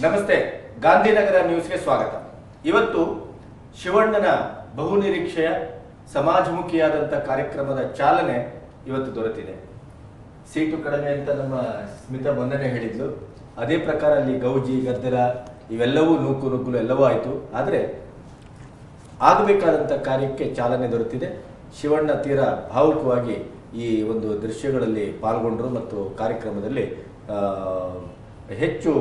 ನಮಸ್ತೆ, ಗಾಂಧಿನಗರ ನ್ಯೂಸ್ಗೆ ಸ್ವಾಗತ. ಇವತ್ತು ಶಿವಣ್ಣನ ಬಹುನಿರೀಕ್ಷೆಯ ಸಮಾಜಮುಖಿಯಾದಂಥ ಕಾರ್ಯಕ್ರಮದ ಚಾಲನೆ ಇವತ್ತು ದೊರೆತಿದೆ. ಸೀಟು ಕಡಿಮೆ ಅಂತ ನಮ್ಮ ಸ್ಮಿತಾ ಮೊನ್ನೆ ಹೇಳಿದ್ಲು. ಅದೇ ಪ್ರಕಾರ ಅಲ್ಲಿ ಗೌಜಿ ಗದ್ದಲ ಇವೆಲ್ಲವೂ ನುಗ್ಗುಲು ಎಲ್ಲವೂ ಆಯಿತು. ಆದರೆ ಆಗಬೇಕಾದಂಥ ಕಾರ್ಯಕ್ಕೆ ಚಾಲನೆ ದೊರೆತಿದೆ. ಶಿವಣ್ಣ ತೀರಾ ಭಾವುಕವಾಗಿ ಈ ಒಂದು ದೃಶ್ಯಗಳಲ್ಲಿ ಪಾಲ್ಗೊಂಡರು ಮತ್ತು ಕಾರ್ಯಕ್ರಮದಲ್ಲಿ ಹೆಚ್ಚು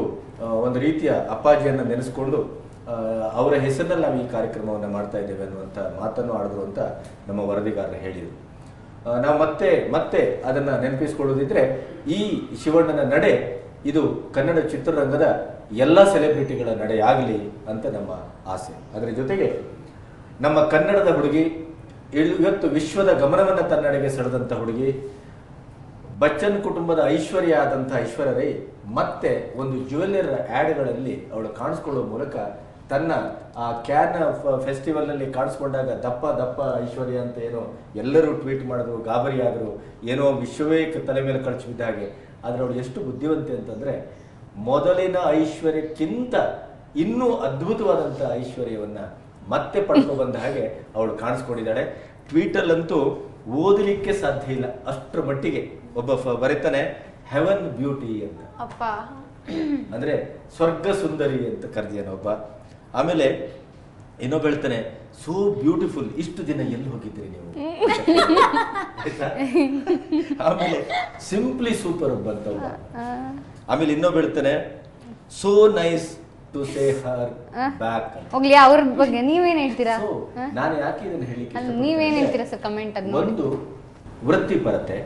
ಒಂದು ರೀತಿಯ ಅಪ್ಪಾಜಿಯನ್ನು ನೆನೆಸ್ಕೊಂಡು ಅವರ ಹೆಸರಿನಲ್ಲಿ ನಾವು ಈ ಕಾರ್ಯಕ್ರಮವನ್ನು ಮಾಡ್ತಾ ಇದ್ದೇವೆ ಅನ್ನುವಂಥ ಮಾತನ್ನು ಆಡಿದ್ರು ಅಂತ ನಮ್ಮ ವರದಿಗಾರರು ಹೇಳಿದರು. ನಾವು ಮತ್ತೆ ಅದನ್ನು ನೆನಪಿಸ್ಕೊಳ್ಳೋದಿದ್ರೆ ಈ ಶಿವಣ್ಣನ ನಡೆ ಇದು ಕನ್ನಡ ಚಿತ್ರರಂಗದ ಎಲ್ಲ ಸೆಲೆಬ್ರಿಟಿಗಳ ನಡೆಯಾಗಲಿ ಅಂತ ನಮ್ಮ ಆಸೆ. ಅದರ ಜೊತೆಗೆ ನಮ್ಮ ಕನ್ನಡದ ಹುಡುಗಿ ಇವತ್ತು ವಿಶ್ವದ ಗಮನವನ್ನು ತನ್ನಡೆಗೆ ಸೆಳೆದಂಥ ಹುಡುಗಿ ಬಚ್ಚನ್ ಕುಟುಂಬದ ಐಶ್ವರ್ಯ ಆದಂಥ ಐಶ್ವರ್ಯ ರೈ ಮತ್ತೆ ಒಂದು ಜ್ಯುವೆಲ್ಲರ್ ಆ್ಯಡ್ಗಳಲ್ಲಿ ಅವಳು ಕಾಣಿಸ್ಕೊಳ್ಳುವ ಮೂಲಕ ತನ್ನ ಆ ಕ್ಯಾನ್ ಫೆಸ್ಟಿವಲ್ನಲ್ಲಿ ಕಾಣಿಸ್ಕೊಂಡಾಗ ದಪ್ಪ ಐಶ್ವರ್ಯ ಅಂತ ಏನೋ ಎಲ್ಲರೂ ಟ್ವೀಟ್ ಮಾಡಿದ್ರು, ಗಾಬರಿ ಆದರು, ಏನೋ ವಿಶ್ವವೇ ತಲೆ ಮೇಲೆ ಕಳಚಿ ಬಿದ್ದ ಹಾಗೆ. ಆದರೆ ಅವಳು ಎಷ್ಟು ಬುದ್ಧಿವಂತೆ ಅಂತಂದರೆ ಮೊದಲಿನ ಐಶ್ವರ್ಯಕ್ಕಿಂತ ಇನ್ನೂ ಅದ್ಭುತವಾದಂಥ ಐಶ್ವರ್ಯವನ್ನು ಮತ್ತೆ ಪಡ್ಕೊ ಬಂದ ಹಾಗೆ ಅವಳು ಕಾಣಿಸ್ಕೊಂಡಿದ್ದಾಳೆ. ಟ್ವೀಟಲ್ಲಂತೂ ಓದಲಿಕ್ಕೆ ಸಾಧ್ಯ ಇಲ್ಲ, ಅಷ್ಟರ ಮಟ್ಟಿಗೆ ಒಬ್ಬ ಬರೀತಾನೆ ಹೆವನ್ ಬ್ಯೂಟಿ ಅಂತ, ಅಂದ್ರೆ ಸ್ವರ್ಗ ಸುಂದರಿ ಅಂತ ಕರೆದಿಯಾನ ಒಬ್ಬ. ಆಮೇಲೆ ಇನ್ನೊಬ್ಬ ಹೇಳ್ತಾನೆ ಸೋ ಬ್ಯೂಟಿಫುಲ್, ಇಷ್ಟು ದಿನ ಎಲ್ಲಿ ಹೋಗಿದ್ರಿ ನೀವು. ಆಮೇಲೆ ಸಿಂಪ್ಲಿ ಸೂಪರ್ ಒಬ್ಬ ಅಂತ ಒಬ್ಬ. ಆಮೇಲೆ ಇನ್ನೊಬ್ಬ ಹೇಳ್ತಾನೆ so nice to say her back. ಹೋಗ್ಲಿ, ಅವ್ರ ಬಗ್ಗೆ ನೀವೇನ್ ಹೇಳ್ತೀರಾ? ನಾನು ಯಾಕೆ ಇದನ್ನ ಹೇಳಿಕ್ಕೆ ನೀವೇನ್ ಹೇಳ್ತೀರಾ ಸರ್ ಕಮೆಂಟ್ ಅನ್ನು? ಒಂದು ವೃತ್ತಿಪರತೆ,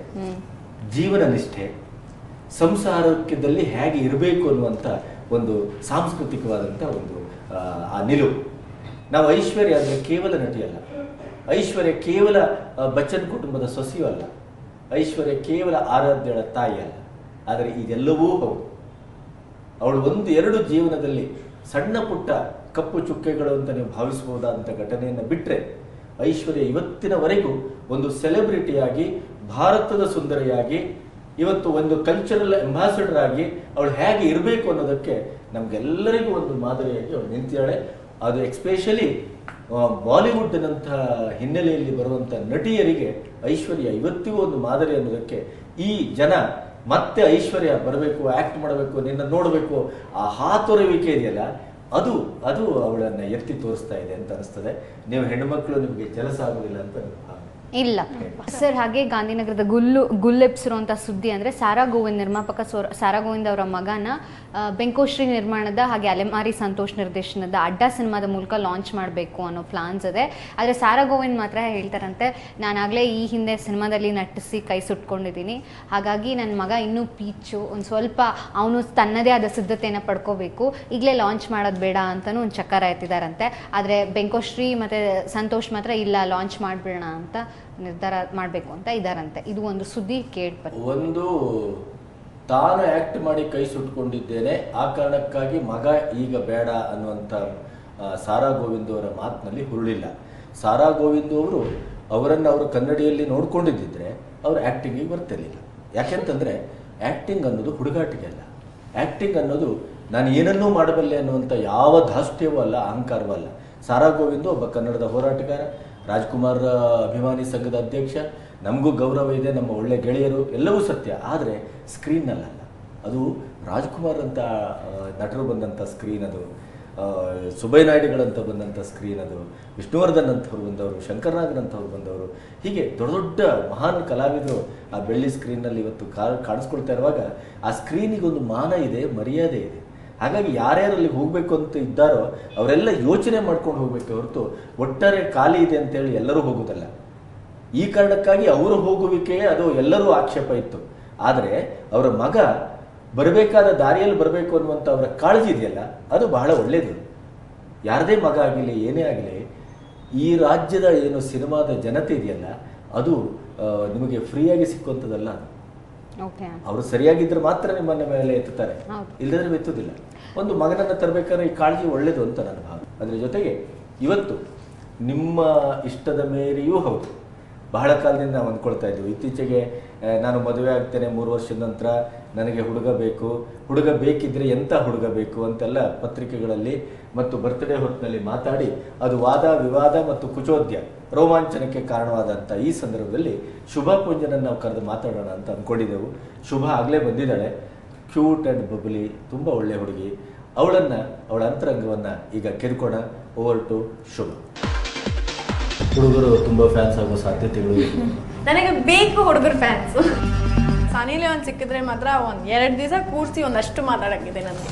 ಜೀವನ ನಿಷ್ಠೆ, ಸಂಸಾರದಲ್ಲಿ ಹೇಗೆ ಇರಬೇಕು ಅನ್ನುವಂಥ ಒಂದು ಸಾಂಸ್ಕೃತಿಕವಾದಂಥ ಒಂದು ಆ ನಿಲುವು. ನಾವು ಐಶ್ವರ್ಯ ಅಂದರೆ ಕೇವಲ ನಟಿಯಲ್ಲ, ಐಶ್ವರ್ಯ ಕೇವಲ ಬಚ್ಚನ್ ಕುಟುಂಬದ ಸೊಸೆಯೂ ಅಲ್ಲ, ಐಶ್ವರ್ಯ ಕೇವಲ ಆರಾಧ್ಯಳ ತಾಯಿ ಅಲ್ಲ. ಆದರೆ ಇದೆಲ್ಲವೂ ಹೌದು. ಅವಳು ಒಂದು ಎರಡು ಜೀವನದಲ್ಲಿ ಸಣ್ಣ ಪುಟ್ಟ ಕಪ್ಪು ಚುಕ್ಕೆಗಳು ಅಂತ ನೀವು ಭಾವಿಸಬಹುದಾದಂಥ ಘಟನೆಯನ್ನು ಬಿಟ್ಟರೆ ಐಶ್ವರ್ಯ ಇವತ್ತಿನವರೆಗೂ ಒಂದು ಸೆಲೆಬ್ರಿಟಿಯಾಗಿ, ಭಾರತದ ಸುಂದರಿಯಾಗಿ, ಇವತ್ತು ಒಂದು ಕಲ್ಚರಲ್ ಅಂಬಾಸಿಡರ್ ಆಗಿ ಅವಳು ಹೇಗೆ ಇರಬೇಕು ಅನ್ನೋದಕ್ಕೆ ನಮಗೆಲ್ಲರಿಗೂ ಒಂದು ಮಾದರಿಯಾಗಿ ಅವಳು ನಿಂತಿದ್ದಾಳೆ. ಅದು ಎಕ್ಸ್ಪೆಷಲಿ ಬಾಲಿವುಡ್ನಂಥ ಹಿನ್ನೆಲೆಯಲ್ಲಿ ಬರುವಂಥ ನಟಿಯರಿಗೆ ಐಶ್ವರ್ಯ ಇವತ್ತಿಗೂ ಒಂದು ಮಾದರಿ ಅನ್ನೋದಕ್ಕೆ ಈ ಜನ ಮತ್ತೆ ಐಶ್ವರ್ಯ ಬರಬೇಕು, ಆಕ್ಟ್ ಮಾಡಬೇಕು, ನಿನ್ನ ನೋಡಬೇಕು, ಆ ಹಾತೊರೆವಿಕೆ ಇದೆಯಲ್ಲ ಅದು ಅವಳನ್ನು ಎತ್ತಿ ತೋರಿಸ್ತಾ ಇದೆ ಅಂತ ಅನಿಸ್ತದೆ. ನೀವು ಹೆಣ್ಣುಮಕ್ಕಳು ನಿಮಗೆ ಕೆಲಸ ಆಗೋದಿಲ್ಲ ಅಂತ ಇಲ್ಲ ಸರ್. ಹಾಗೆ ಗಾಂಧಿನಗರದ ಗುಲ್ಲೆಬ್ಸಿರುವಂಥ ಸುದ್ದಿ ಅಂದರೆ ಸಾರಾ ಗೋವಿಂದ್, ನಿರ್ಮಾಪಕ ಸಾರಾ ಗೋವಿಂದ್ ಅವರ ಮಗನ ಬೆಂಕೋಶ್ರೀ ನಿರ್ಮಾಣದ ಹಾಗೆ ಅಲೆಮಾರಿ ಸಂತೋಷ್ ನಿರ್ದೇಶನದ ಅಡ್ಡ ಸಿನಿಮಾದ ಮೂಲಕ ಲಾಂಚ್ ಮಾಡಬೇಕು ಅನ್ನೋ ಪ್ಲಾನ್ಸ್ ಇದೆ. ಆದರೆ ಸಾರಾ ಗೋವಿಂದ್ ಮಾತ್ರ ಹೇಳ್ತಾರಂತೆ, ನಾನಾಗಲೇ ಈ ಹಿಂದೆ ಸಿನಿಮಾದಲ್ಲಿ ನಟಿಸಿ ಕೈ ಸುಟ್ಕೊಂಡಿದ್ದೀನಿ, ಹಾಗಾಗಿ ನನ್ನ ಮಗ ಇನ್ನೂ ಪೀಚು, ಒಂದು ಸ್ವಲ್ಪ ಅವನು ತನ್ನದೇ ಆದ ಸಿದ್ಧತೆಯನ್ನು ಪಡ್ಕೋಬೇಕು, ಈಗಲೇ ಲಾಂಚ್ ಮಾಡೋದು ಬೇಡ ಅಂತಲೂ ಒಂದು ಚಕ್ಕಾರ ಎತ್ತಿದಾರಂತೆ. ಆದರೆ ಬೆಂಕೋಶ್ರೀ ಮತ್ತು ಸಂತೋಷ್ ಮಾತ್ರ ಇಲ್ಲ, ಲಾಂಚ್ ಮಾಡಿಬಿಡೋಣ ಅಂತ ನಿರ್ಧಾರ ಮಾಡಬೇಕು ಅಂತ ಇದಾರಂತೆ. ಇದು ಒಂದು ಸುದ್ದಿ ಕೇಳ್ಬರ್ತೀವಿ. ಒಂದು ತಾನು ಆಕ್ಟ್ ಮಾಡಿ ಕೈ ಸುಟ್ಕೊಂಡಿದ್ದೇನೆ, ಆ ಕಾರಣಕ್ಕಾಗಿ ಮಗ ಈಗ ಬೇಡ ಅನ್ನುವಂಥ ಸಾರಾ ಗೋವಿಂದ್ ಅವರ ಮಾತಿನಲ್ಲಿ ಹುರುಳಿಲ್ಲ. ಸಾರಾ ಗೋವಿಂದ್ ಅವರನ್ನು ಅವರು ಕನ್ನಡಿಯಲ್ಲಿ ನೋಡ್ಕೊಂಡಿದ್ದಿದ್ರೆ ಅವರು ಆ್ಯಕ್ಟಿಂಗಿಗೆ ಬರ್ತಿರಲಿಲ್ಲ. ಯಾಕೆಂತಂದರೆ ಆ್ಯಕ್ಟಿಂಗ್ ಅನ್ನೋದು ಹುಡುಗಾಟಿಗೆ ಅಲ್ಲ. ಆ್ಯಕ್ಟಿಂಗ್ ಅನ್ನೋದು ನಾನು ಏನನ್ನೂ ಮಾಡಬಲ್ಲೆ ಅನ್ನುವಂಥ ಯಾವ ಧಾಷ್ಟ್ಯವೂ ಅಲ್ಲ, ಅಹಂಕಾರವೂ ಅಲ್ಲ. ಸಾರಾ ಗೋವಿಂದ್ ಒಬ್ಬ ಕನ್ನಡದ ಹೋರಾಟಗಾರ, ರಾಜ್ಕುಮಾರ್ ಅಭಿಮಾನಿ ಸಂಘದ ಅಧ್ಯಕ್ಷ, ನಮಗೂ ಗೌರವ ಇದೆ, ನಮ್ಮ ಒಳ್ಳೆ ಗೆಳೆಯರು, ಎಲ್ಲವೂ ಸತ್ಯ. ಆದರೆ ಸ್ಕ್ರೀನ್ನಲ್ಲ, ಅದು ರಾಜ್ಕುಮಾರ್ ಅಂತ ನಟರು ಬಂದಂಥ ಸ್ಕ್ರೀನ್, ಅದು ಸುಬೈ ನಾಯ್ಡುಗಳಂತ ಬಂದಂಥ ಸ್ಕ್ರೀನ್, ಅದು ವಿಷ್ಣುವರ್ಧನ್ ಅಂಥವ್ರು ಬಂದವರು, ಶಂಕರ್ನಾಗನ್ ಅಂಥವ್ರು ಬಂದವರು, ಹೀಗೆ ದೊಡ್ಡ ದೊಡ್ಡ ಮಹಾನ್ ಕಲಾವಿದರು ಆ ಬೆಳ್ಳಿ ಸ್ಕ್ರೀನ್ನಲ್ಲಿ ಇವತ್ತು ಕಾಣಿಸ್ಕೊಳ್ತಾ ಇರುವಾಗ ಆ ಸ್ಕ್ರೀನಿಗೊಂದು ಮಾನ ಇದೆ, ಮರ್ಯಾದೆ ಇದೆ. ಹಾಗಾಗಿ ಯಾರ್ಯಾರಲ್ಲಿ ಹೋಗಬೇಕು ಅಂತ ಇದ್ದಾರೋ ಅವರೆಲ್ಲ ಯೋಚನೆ ಮಾಡ್ಕೊಂಡು ಹೋಗ್ಬೇಕು ಹೊರತು ಒಟ್ಟಾರೆ ಖಾಲಿ ಇದೆ ಅಂತೇಳಿ ಎಲ್ಲರೂ ಹೋಗೋದಲ್ಲ. ಈ ಕಾರಣಕ್ಕಾಗಿ ಅವರು ಹೋಗುವಿಕೆಯೇ ಅದು ಎಲ್ಲರೂ ಆಕ್ಷೇಪ ಇತ್ತು. ಆದರೆ ಅವರ ಮಗ ಬರಬೇಕಾದ ದಾರಿಯಲ್ಲಿ ಬರಬೇಕು ಅನ್ನುವಂಥ ಅವರ ಕಾಳಜಿ ಇದೆಯಲ್ಲ, ಅದು ಬಹಳ ಒಳ್ಳೆಯದು. ಯಾರದೇ ಮಗ ಆಗಲಿ, ಏನೇ ಆಗಲಿ, ಈ ರಾಜ್ಯದ ಏನು ಸಿನಿಮಾದ ಜನತೆ ಇದೆಯಲ್ಲ ಅದು ನಿಮಗೆ ಫ್ರೀಯಾಗಿ ಸಿಕ್ಕುವಂಥದ್ದಲ್ಲ. ಅವರು ಸರಿಯಾಗಿದ್ರೆ ಮಾತ್ರ ನಿಮ್ಮನ್ನ ಮೇಲೆ ಎತ್ತುತ್ತಾರೆ, ಇಲ್ಲದ್ರೆ ಎತ್ತುವುದಿಲ್ಲ. ಒಂದು ಮಗನನ್ನು ತರಬೇಕಾದ್ರೆ ಈ ಕಾಳಜಿ ಒಳ್ಳೇದು ಅಂತ ನನ್ನ ಭಾವ. ಅದರ ಜೊತೆಗೆ ಇವತ್ತು ನಿಮ್ಮ ಇಷ್ಟದ ಮೇರೆಯೂ ಹೌದು, ಬಹಳ ಕಾಲದಿಂದ ನಾವು ಅಂದ್ಕೊಳ್ತಾ ಇದ್ವಿ. ಇತ್ತೀಚೆಗೆ ನಾನು ಮದುವೆ ಆಗ್ತೇನೆ 3 ವರ್ಷದ ನಂತರ, ನನಗೆ ಹುಡುಗ ಬೇಕು, ಹುಡುಗ ಬೇಕಿದ್ರೆ ಎಂಥ ಹುಡುಗ ಬೇಕು ಅಂತೆಲ್ಲ ಪತ್ರಿಕೆಗಳಲ್ಲಿ ಮತ್ತು ಬರ್ತ್ಡೇ ಹೊತ್ತಿನಲ್ಲಿ ಮಾತಾಡಿ ಅದು ವಾದ ವಿವಾದ ಮತ್ತು ಕುಚೋದ್ಯ ರೋಮಾಂಚನಕ್ಕೆ ಕಾರಣವಾದಂಥ ಈ ಸಂದರ್ಭದಲ್ಲಿ ಶುಭಾ ಪುಂಜನನ್ನು ನಾವು ಕರೆದು ಮಾತಾಡೋಣ ಅಂತ ಅಂದ್ಕೊಂಡಿದ್ದೆವು. ಶುಭ ಆಗಲೇ ಬಂದಿದ್ದಾಳೆ. ಕ್ಯೂಟ್ ಆ್ಯಂಡ್ ಬಬ್ಲಿ, ತುಂಬ ಒಳ್ಳೆ ಹುಡುಗಿ. ಅವಳ ಅಂತರಂಗವನ್ನು ಈಗ ಕೆದ್ಕೋಣ. ಓವರ್ ಟು ಶುಭ. ಹುಡುಗರು ತುಂಬ ಫ್ಯಾನ್ಸ್ ಆಗೋ ಸಾಧ್ಯತೆಗಳು ಇದೆ. ನನಗೆ ಬೇಕು ಹುಡುಗರು ಫ್ಯಾನ್ಸು. ಸನಿ ಲಿಯೋನ್ ಸಿಕ್ಕಿದ್ರೆ ಮಾತ್ರ 1-2 ದಿವಸ ಕೂರಿಸಿ ಒಂದಷ್ಟು ಮಾತಾಡೋಕ್ಕಿದೆ ನನಗೆ.